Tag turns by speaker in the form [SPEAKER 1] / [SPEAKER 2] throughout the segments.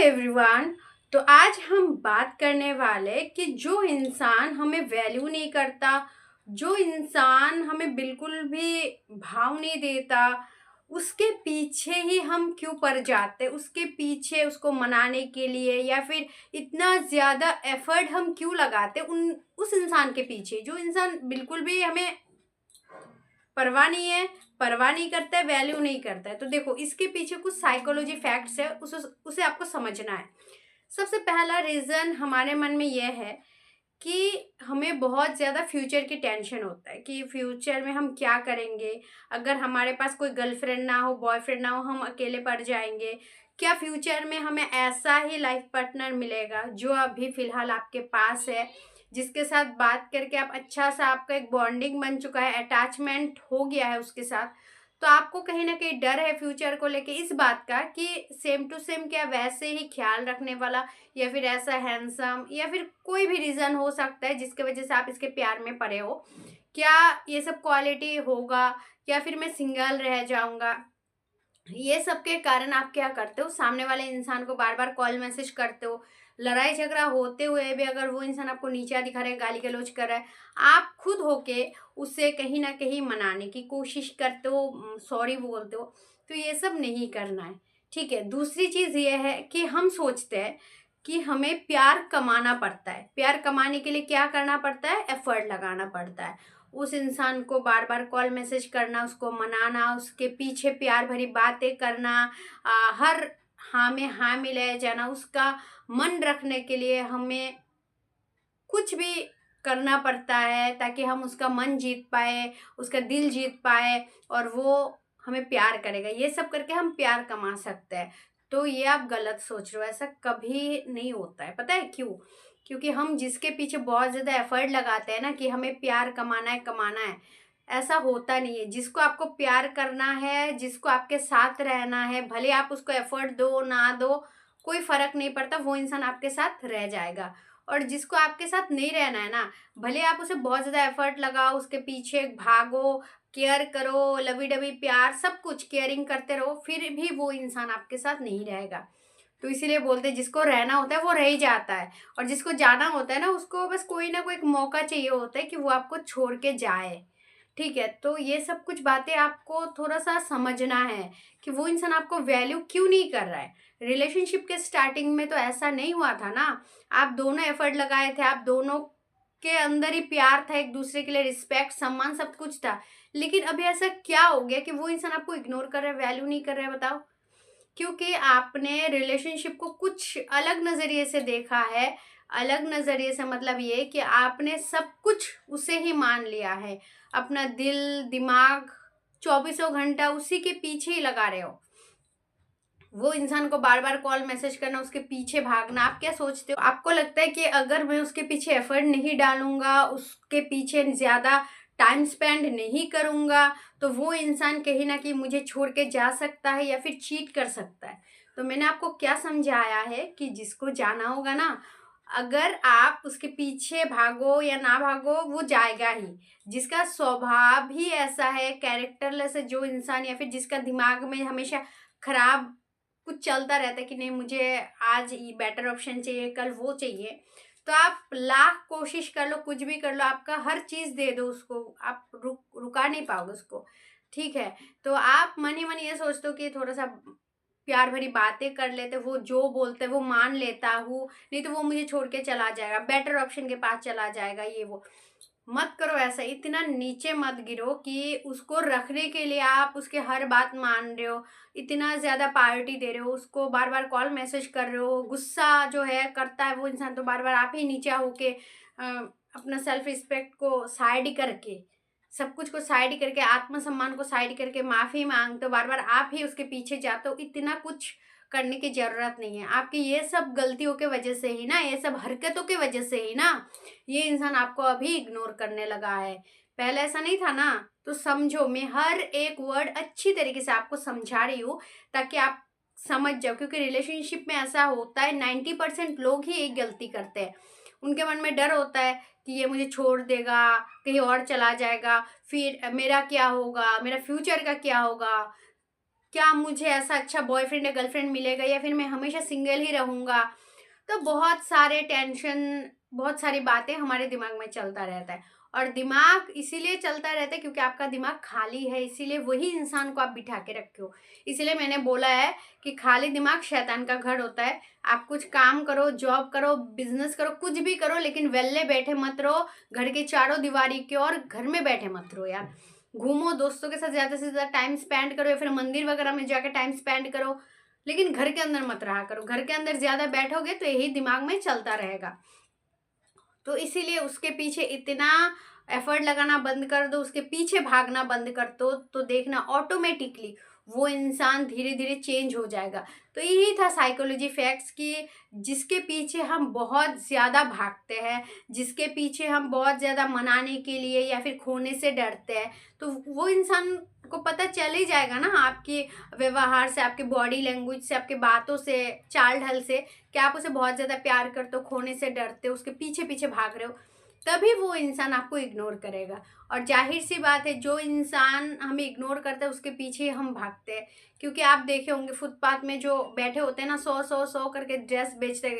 [SPEAKER 1] Everyone. तो आज हम बात करने वाले कि जो इंसान हमें वैल्यू नहीं करता, जो इंसान हमें बिल्कुल भी भाव नहीं देता, उसके पीछे ही हम क्यों पड़ जाते, उसके पीछे उसको मनाने के लिए या फिर इतना ज़्यादा एफर्ट हम क्यों लगाते उस इंसान के पीछे जो इंसान बिल्कुल भी हमें परवाह नहीं है, परवाह नहीं करता है, वैल्यू नहीं करता है। तो देखो, इसके पीछे कुछ साइकोलॉजी फैक्ट्स है, उसे आपको समझना है। सबसे पहला रीज़न हमारे मन में यह है कि हमें बहुत ज़्यादा फ्यूचर की टेंशन होता है कि फ्यूचर में हम क्या करेंगे। अगर हमारे पास कोई गर्लफ्रेंड ना हो, बॉयफ्रेंड ना हो, हम अकेले पड़ जाएंगे। क्या फ्यूचर में हमें ऐसा ही लाइफ पार्टनर मिलेगा जो अभी फ़िलहाल आपके पास है, जिसके साथ बात करके आप अच्छा सा आपका एक बॉन्डिंग बन चुका है, अटैचमेंट हो गया है उसके साथ। तो आपको कहीं ना कहीं डर है फ्यूचर को लेके इस बात का कि सेम टू सेम क्या वैसे ही ख्याल रखने वाला या फिर ऐसा हैंडसम या फिर कोई भी रीज़न हो सकता है जिसके वजह से आप इसके प्यार में पड़े हो, क्या ये सब क्वालिटी होगा या फिर मैं सिंगल रह जाऊंगा। ये सब के कारण आप क्या करते हो, सामने वाले इंसान को बार बार कॉल मैसेज करते हो। लड़ाई झगड़ा होते हुए भी अगर वो इंसान आपको नीचा दिखा रहा है, गाली गलौज कर रहा है, आप खुद होके उससे कहीं ना कहीं मनाने की कोशिश करते हो, सॉरी बोलते हो। तो ये सब नहीं करना है, ठीक है। दूसरी चीज़ ये है कि हम सोचते हैं कि हमें प्यार कमाना पड़ता है। प्यार कमाने के लिए क्या करना पड़ता है, एफर्ट लगाना पड़ता है। उस इंसान को बार बार कॉल मैसेज करना, उसको मनाना, उसके पीछे प्यार भरी बातें करना, हर हाँ में हाँ मिलाया जाना, उसका मन रखने के लिए हमें कुछ भी करना पड़ता है ताकि हम उसका मन जीत पाए, उसका दिल जीत पाए और वो हमें प्यार करेगा। ये सब करके हम प्यार कमा सकते हैं। तो ये आप गलत सोच रहे हो, ऐसा कभी नहीं होता है। पता है क्यों? क्योंकि हम जिसके पीछे बहुत ज़्यादा एफर्ट लगाते हैं ना कि हमें प्यार कमाना है कमाना है, ऐसा होता नहीं है। जिसको आपको प्यार करना है, जिसको आपके साथ रहना है, भले आप उसको एफर्ट दो ना दो, कोई फर्क नहीं पड़ता, वो इंसान आपके साथ रह जाएगा। और जिसको आपके साथ नहीं रहना है ना, भले आप उसे बहुत ज़्यादा एफर्ट लगाओ, उसके पीछे भागो, केयर करो, लवी डबी प्यार सब कुछ केयरिंग करते रहो, फिर भी वो इंसान आपके साथ नहीं रहेगा। तो इसीलिए बोलते हैं जिसको रहना होता है वो रह ही जाता है, और जिसको जाना होता है ना उसको बस कोई ना कोई एक मौका चाहिए होता है कि वो आपको छोड़ के जाए। ठीक है, तो ये सब कुछ बातें आपको थोड़ा सा समझना है कि वो इंसान आपको वैल्यू क्यों नहीं कर रहा है। रिलेशनशिप के स्टार्टिंग में तो ऐसा नहीं हुआ था ना। आप दोनों एफर्ट लगाए थे, आप दोनों के अंदर ही प्यार था, एक दूसरे के लिए रिस्पेक्ट सम्मान सब कुछ था। लेकिन अभी ऐसा क्या हो गया कि वो इंसान आपको इग्नोर कर रहा है, वैल्यू नहीं कर रहा है, बताओ। क्योंकि आपने रिलेशनशिप को कुछ अलग नज़रिए से देखा है। अलग नज़रिए से मतलब ये कि आपने सब कुछ उसे ही मान लिया है, अपना दिल दिमाग चौबीसों घंटा उसी के पीछे ही लगा रहे हो। वो इंसान को बार बार कॉल मैसेज करना, उसके पीछे भागना। आप क्या सोचते हो, आपको लगता है कि अगर मैं उसके पीछे एफर्ट नहीं डालूंगा, उसके पीछे ज़्यादा टाइम स्पेंड नहीं करूंगा, तो वो इंसान कहीं ना कहीं मुझे छोड़ के जा सकता है या फिर चीट कर सकता है। तो मैंने आपको क्या समझाया है कि जिसको जाना होगा ना, अगर आप उसके पीछे भागो या ना भागो, वो जाएगा ही। जिसका स्वभाव ही ऐसा है, कैरेक्टरलेस है जो इंसान, या फिर जिसका दिमाग में हमेशा खराब कुछ चलता रहता है कि नहीं मुझे आज ये बेटर ऑप्शन चाहिए, कल वो चाहिए, तो आप लाख कोशिश कर लो, कुछ भी कर लो, आपका हर चीज़ दे दो उसको, आप रुका नहीं पाओगे उसको। ठीक है, तो आप मन ही मन ये सोचते हो कि थोड़ा सा प्यार भरी बातें कर लेते, वो जो बोलते वो मान लेता हूँ, नहीं तो वो मुझे छोड़ के चला जाएगा, बेटर ऑप्शन के पास चला जाएगा, ये वो। मत करो ऐसा, इतना नीचे मत गिरो कि उसको रखने के लिए आप उसके हर बात मान रहे हो, इतना ज़्यादा प्रायोरिटी दे रहे हो, उसको बार बार कॉल मैसेज कर रहे हो। गुस्सा जो है करता है वो इंसान तो बार बार आप ही नीचा होके अपना सेल्फ रिस्पेक्ट को साइड करके, सब कुछ को साइड करके, आत्मसम्मान को साइड करके माफ़ी मांगते हो, बार बार आप ही उसके पीछे जाते हो। इतना कुछ करने की ज़रूरत नहीं है। आपकी ये सब गलतियों के वजह से ही ना, ये सब हरकतों के वजह से ही ना ये इंसान आपको अभी इग्नोर करने लगा है। पहले ऐसा नहीं था ना। तो समझो, मैं हर एक वर्ड अच्छी तरीके से आपको समझा रही हूँ ताकि आप समझ जाओ, क्योंकि रिलेशनशिप में ऐसा होता है 90% लोग ही एक गलती करते हैं। उनके मन में डर होता है कि ये मुझे छोड़ देगा, कहीं और चला जाएगा, फिर मेरा क्या होगा, मेरा फ्यूचर का क्या होगा। क्या मुझे ऐसा अच्छा बॉयफ्रेंड या गर्लफ्रेंड मिलेगा, या फिर मैं हमेशा सिंगल ही रहूँगा। तो बहुत सारे टेंशन, बहुत सारी बातें हमारे दिमाग में चलता रहता है। और दिमाग इसीलिए चलता रहता है क्योंकि आपका दिमाग खाली है, इसीलिए वही इंसान को आप बिठा के रखे हो। इसीलिए मैंने बोला है कि खाली दिमाग शैतान का घर होता है। आप कुछ काम करो, जॉब करो, बिजनेस करो, कुछ भी करो, लेकिन वेले बैठे मत रहो घर के चारों दीवारी के, और घर में बैठे मत रहो यार। घूमो, दोस्तों के साथ ज़्यादा से ज़्यादा टाइम स्पेंड करो, या फिर मंदिर वगैरह में जाकर टाइम स्पेंड करो, लेकिन घर के अंदर मत रहा करो। घर के अंदर ज़्यादा बैठोगे तो यही दिमाग में चलता रहेगा। तो इसीलिए उसके पीछे इतना एफर्ट लगाना बंद कर दो, उसके पीछे भागना बंद कर दो, तो देखना ऑटोमेटिकली वो इंसान धीरे धीरे चेंज हो जाएगा। तो यही था साइकोलॉजी फैक्ट्स कि जिसके पीछे हम बहुत ज़्यादा भागते हैं, जिसके पीछे हम बहुत ज़्यादा मनाने के लिए या फिर खोने से डरते हैं, तो वो इंसान को पता चल ही जाएगा ना आपके व्यवहार से, आपके बॉडी लैंग्वेज से, आपके बातों से, चाल ढल से, कि आप उसे बहुत ज़्यादा प्यार करते हो, खोने से डरते हो, उसके पीछे पीछे भाग रहे हो। तभी वो इंसान आपको इग्नोर करेगा। और जाहिर सी बात है, जो इंसान हमें इग्नोर करता है उसके पीछे हम भागते हैं। क्योंकि आप देखे होंगे फुटपाथ में जो बैठे होते हैं ना, 100 करके ड्रेस बेचते हैं,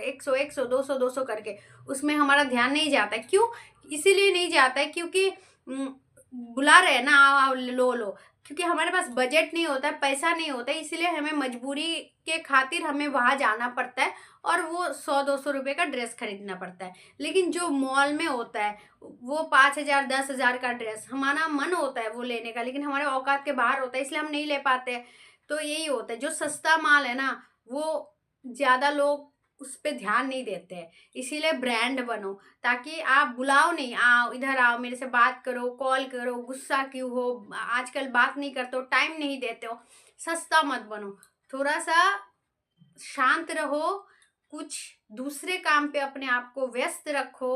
[SPEAKER 1] 100 200 करके, उसमें हमारा ध्यान नहीं जाता है। क्यों? इसीलिए नहीं जाता है क्योंकि बुला रहे हैं ना, आओ आओ लो लो। क्योंकि हमारे पास बजट नहीं होता है, पैसा नहीं होता है, इसीलिए हमें मजबूरी के खातिर हमें वहाँ जाना पड़ता है और वो 100 200 रुपये का ड्रेस खरीदना पड़ता है। लेकिन जो मॉल में होता है वो 5,000 10,000 का ड्रेस, हमारा मन होता है वो लेने का, लेकिन हमारे औकात के बाहर होता है, इसलिए हम नहीं ले पाते। तो यही होता है, जो सस्ता माल है ना वो ज़्यादा लोग उस पर ध्यान नहीं देते हैं। इसीलिए ब्रांड बनो, ताकि आप बुलाओ नहीं, आओ इधर आओ, मेरे से बात करो, कॉल करो, गुस्सा क्यों हो, आजकल बात नहीं करते हो, टाइम नहीं देते हो। सस्ता मत बनो, थोड़ा सा शांत रहो, कुछ दूसरे काम पे अपने आप को व्यस्त रखो,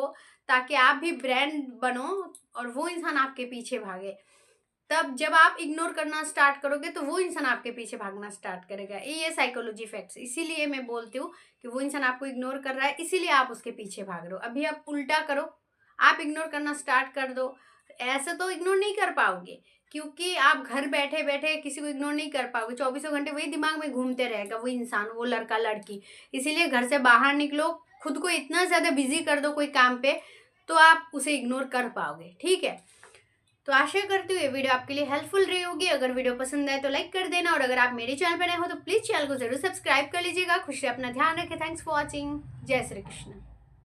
[SPEAKER 1] ताकि आप भी ब्रांड बनो और वो इंसान आपके पीछे भागे। तब जब आप इग्नोर करना स्टार्ट करोगे तो वो इंसान आपके पीछे भागना स्टार्ट करेगा। ये साइकोलॉजी फैक्ट्स, इसीलिए मैं बोलती हूँ कि वो इंसान आपको इग्नोर कर रहा है, इसीलिए आप उसके पीछे भाग रहे हो। अभी आप उल्टा करो, आप इग्नोर करना स्टार्ट कर दो। ऐसे तो इग्नोर नहीं कर पाओगे, क्योंकि आप घर बैठे बैठे किसी को इग्नोर नहीं कर पाओगे। 24 घंटे वही दिमाग में घूमते रहेगा वो इंसान, वो लड़का लड़की। इसीलिए घर से बाहर निकलो, खुद को इतना ज़्यादा बिजी कर दो कोई काम पे, तो आप उसे इग्नोर कर पाओगे। ठीक है, तो आशा करती हूँ ये वीडियो आपके लिए हेल्पफुल रही होगी। अगर वीडियो पसंद आए तो लाइक कर देना, और अगर आप मेरे चैनल पर नए हो तो प्लीज़ चैनल को जरूर सब्सक्राइब कर लीजिएगा। खुश रहे, अपना ध्यान रखें। Thanks for watching. जय श्री कृष्ण।